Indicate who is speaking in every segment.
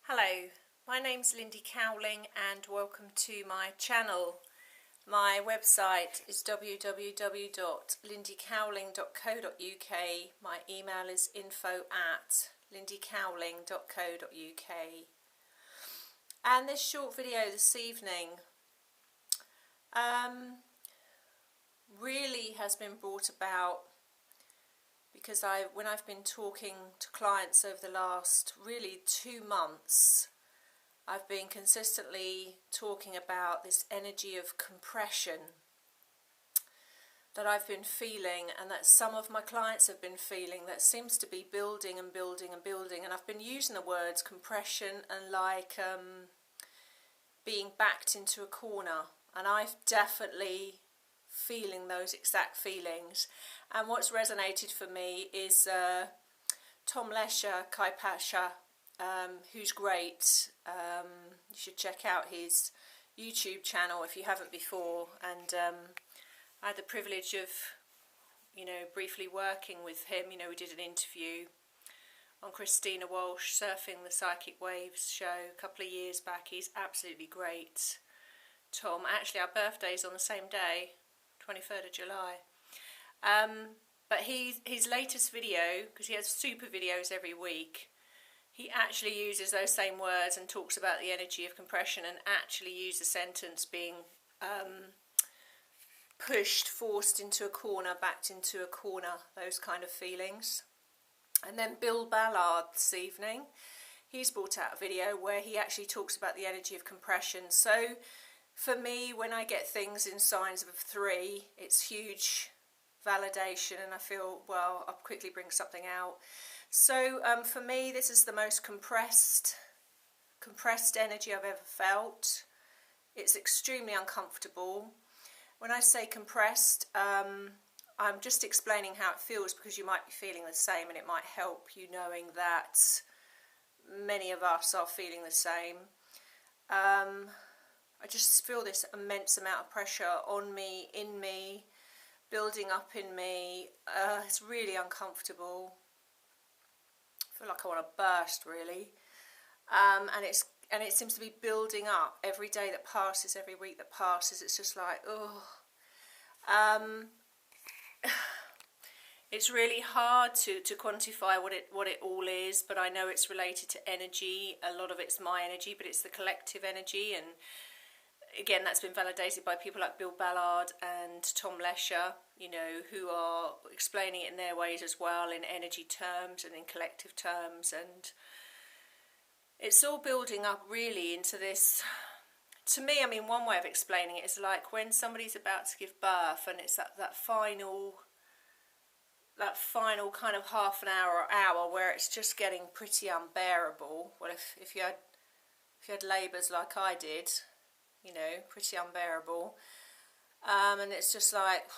Speaker 1: Hello, my name's Lindy Cowling and welcome to my channel. My website is www.lindycowling.co.uk. My email is info@lindycowling.co.uk. And this short video this evening really has been brought about because when I've been talking to clients over the last really 2 months, I've been consistently talking about this energy of compression that I've been feeling and that some of my clients have been feeling, that seems to be building and building and building. And I've been using the words compression and like being backed into a corner, and I've definitely feeling those exact feelings. And what's resonated for me is Tom Lesher, Kai Pasha, who's great. You should check out his YouTube channel if you haven't before. And I had the privilege of, briefly working with him. We did an interview on Christina Walsh, Surfing the Psychic Waves show a couple of years back. He's absolutely great, Tom. Actually, our birthday's on the same day, 23rd of July. But his latest video, because he has super videos every week, he actually uses those same words and talks about the energy of compression and actually uses the sentence being pushed, forced into a corner, backed into a corner, those kind of feelings. And then Bill Ballard this evening, he's brought out a video where he actually talks about the energy of compression. So for me, when I get things in signs of 3, it's huge validation, and I feel, well, I'll quickly bring something out. So for me, this is the most compressed energy I've ever felt. It's extremely uncomfortable. When I say compressed, I'm just explaining how it feels because you might be feeling the same, and it might help you knowing that many of us are feeling the same. I just feel this immense amount of pressure on me, in me, building up in me. It's really uncomfortable. I feel like I want to burst, really. And it seems to be building up every day that passes, every week that passes. It's just like, it's really hard to quantify what it all is, but I know it's related to energy. A lot of it's my energy, but it's the collective energy. And again, that's been validated by people like Bill Ballard and Tom Lesher, who are explaining it in their ways as well, in energy terms and in collective terms. And it's all building up really into this. To me, one way of explaining it is like when somebody's about to give birth, and it's that final kind of half an hour or hour where it's just getting pretty unbearable. Well, if you had labours like I did, pretty unbearable. And it's just like,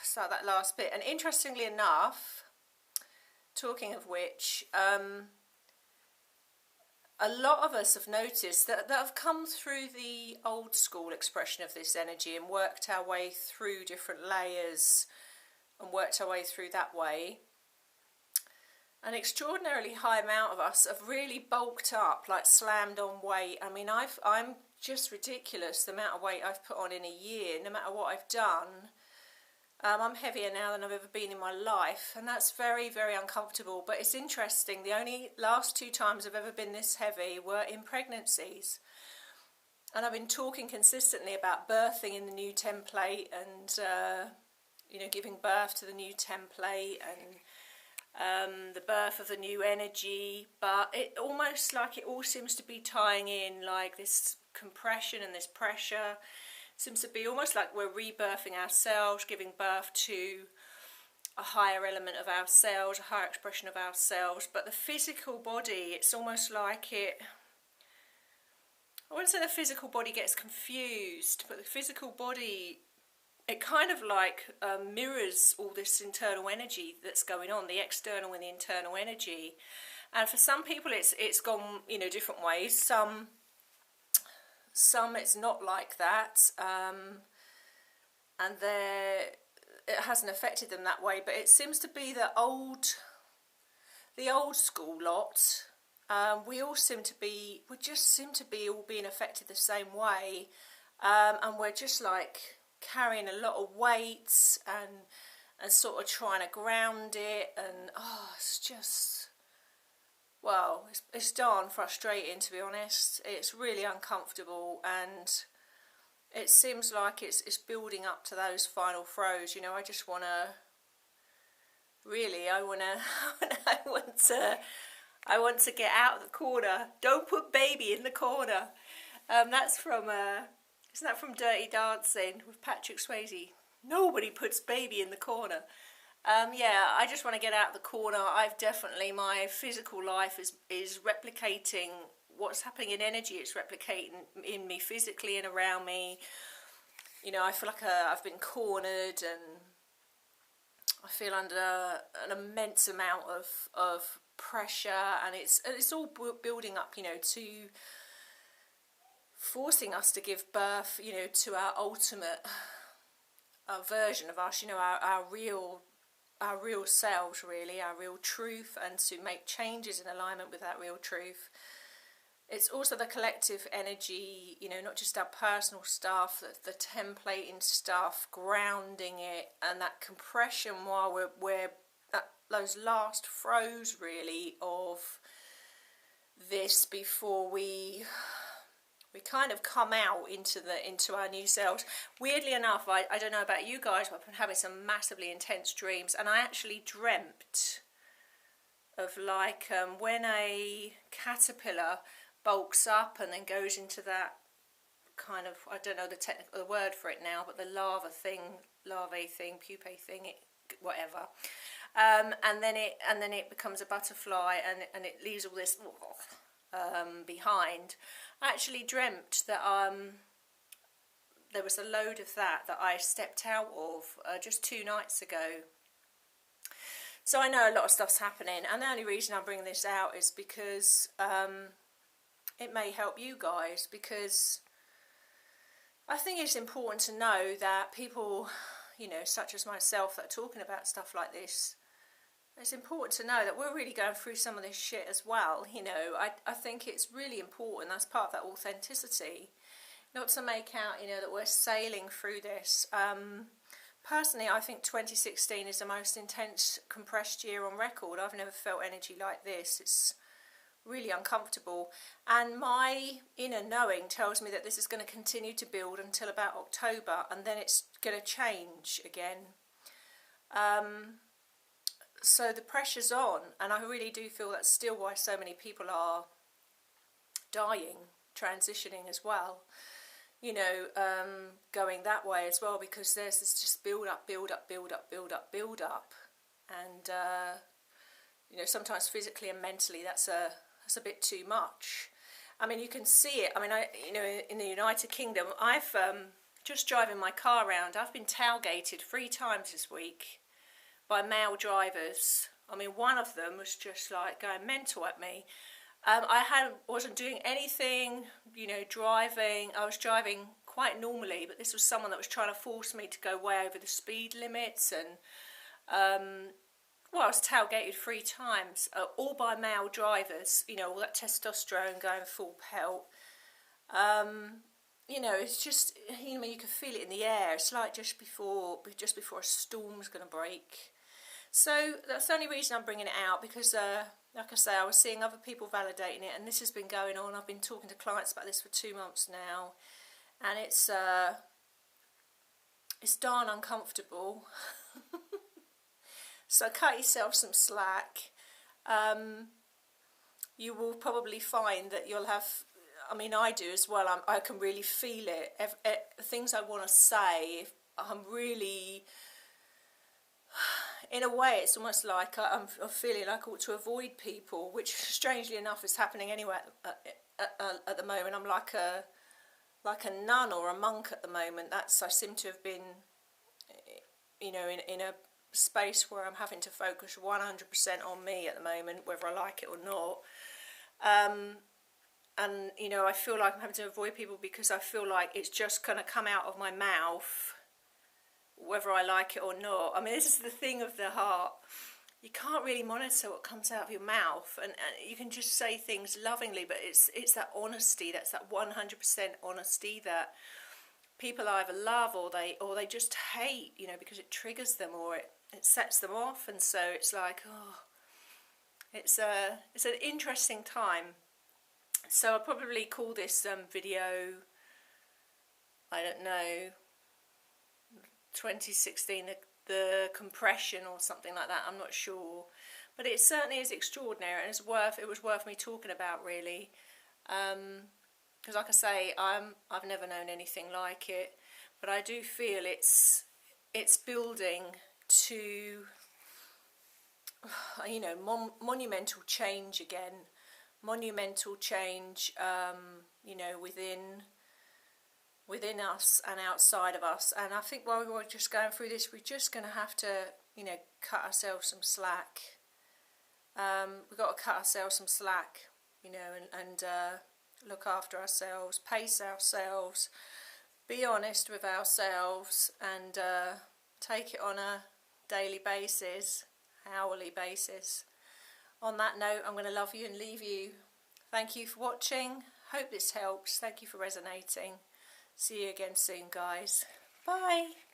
Speaker 1: it's like that last bit. And interestingly enough, talking of which, a lot of us have noticed that have come through the old school expression of this energy and worked our way through different layers and worked our way through that way. An extraordinarily high amount of us have really bulked up, like slammed on weight. I'm just ridiculous, the amount of weight I've put on in a year, no matter what I've done. I'm heavier now than I've ever been in my life, and that's very, very uncomfortable. But it's interesting, the only last 2 times I've ever been this heavy were in pregnancies. And I've been talking consistently about birthing in the new template and, giving birth to the new template and the birth of the new energy. But it almost like it all seems to be tying in, like this compression and this pressure seems to be almost like we're rebirthing ourselves, giving birth to a higher element of ourselves, a higher expression of ourselves. But the physical body, it's almost like I wouldn't say the physical body gets confused, but the physical body, it kind of like mirrors all this internal energy that's going on, the external and the internal energy. And for some people it's gone different ways. Some it's not like that, and it hasn't affected them that way. But it seems to be the old school lot we just seem to be all being affected the same way, and we're just like carrying a lot of weights and sort of trying to ground it, and it's just, well, it's darn frustrating, to be honest. It's really uncomfortable, and it seems like it's building up to those final throws. You know, I just want to, really, I want to get out of the corner. Don't put baby in the corner. That's from, isn't that from Dirty Dancing with Patrick Swayze? Nobody puts baby in the corner. Yeah, I just want to get out of the corner. My physical life is replicating what's happening in energy. It's replicating in me physically and around me. You know, I feel like I've been cornered, and I feel under an immense amount of pressure, and it's all building up, you know, to forcing us to give birth, you know, to our ultimate version of us, you know, our real selves, really, our real truth, and to make changes in alignment with that real truth. It's also the collective energy, you know, not just our personal stuff, the templating stuff, grounding it, and that compression while we're at those last throes, really, of this before we kind of come out into our new selves. Weirdly enough, I don't know about you guys, but I've been having some massively intense dreams, and I actually dreamt of, like, when a caterpillar bulks up and then goes into that kind of, I don't know the word for it now, but the larvae thing, pupae thing, whatever, and then it becomes a butterfly, and it leaves all this behind. I actually dreamt that there was a load of that I stepped out of just 2 nights ago. So I know a lot of stuff's happening, and the only reason I'm bringing this out is because it may help you guys, because I think it's important to know that people, you know, such as myself, that are talking about stuff like this, it's important to know that we're really going through some of this shit as well. You know, I think it's really important. That's part of that authenticity. Not to make out, you know, that we're sailing through this. Personally, I think 2016 is the most intense, compressed year on record. I've never felt energy like this. It's really uncomfortable. And my inner knowing tells me that this is going to continue to build until about October, and then it's going to change again. So the pressure's on, and I really do feel that's still why so many people are dying, transitioning as well, you know, going that way as well, because there's this just build up, and you know, sometimes physically and mentally that's a bit too much. I mean, you can see it. I mean, you know, in the United Kingdom, I've just driving my car around, I've been tailgated 3 times this week by male drivers. I mean, one of them was just like going mental at me. I wasn't doing anything, you know, driving. I was driving quite normally, but this was someone that was trying to force me to go way over the speed limits, and well, I was tailgated 3 times, all by male drivers. You know, all that testosterone going full pelt. You know, it's just, you know, you can feel it in the air. It's like just before a storm's going to break. So that's the only reason I'm bringing it out, because like I say, I was seeing other people validating it, and this has been going on. I've been talking to clients about this for 2 months now, and it's darn uncomfortable. So cut yourself some slack. You will probably find that you'll have, I mean, I do as well, I can really feel it. Things I want to say, I'm really, in a way, it's almost like I'm feeling like I ought to avoid people, which strangely enough is happening anyway at the moment. I'm like a nun or a monk at the moment. I seem to have been, you know, in a space where I'm having to focus 100% on me at the moment, whether I like it or not. And, you know, I feel like I'm having to avoid people because I feel like it's just going to come out of my mouth whether I like it or not. I mean, this is the thing of the heart. you can't really monitor what comes out of your mouth, and you can just say things lovingly, but it's that honesty, that's that 100% honesty that people either love or they just hate, you know, because it triggers them or it sets them off. And so it's like, oh, it's an interesting time. So I'll probably call this video, I don't know, 2016, the compression or something like that. I'm not sure, but it certainly is extraordinary, and it was worth me talking about, really, because like I say, I've never known anything like it, but I do feel it's building to, you know, monumental change again, monumental change, you know, within us and outside of us. And I think while we're just going through this, we're just going to have to, you know, cut ourselves some slack. We've got to cut ourselves some slack, you know, and look after ourselves, pace ourselves, be honest with ourselves, and take it on a daily basis, hourly basis. On that note, I'm going to love you and leave you. Thank you for watching. Hope this helps. Thank you for resonating. See you again soon, guys. Bye.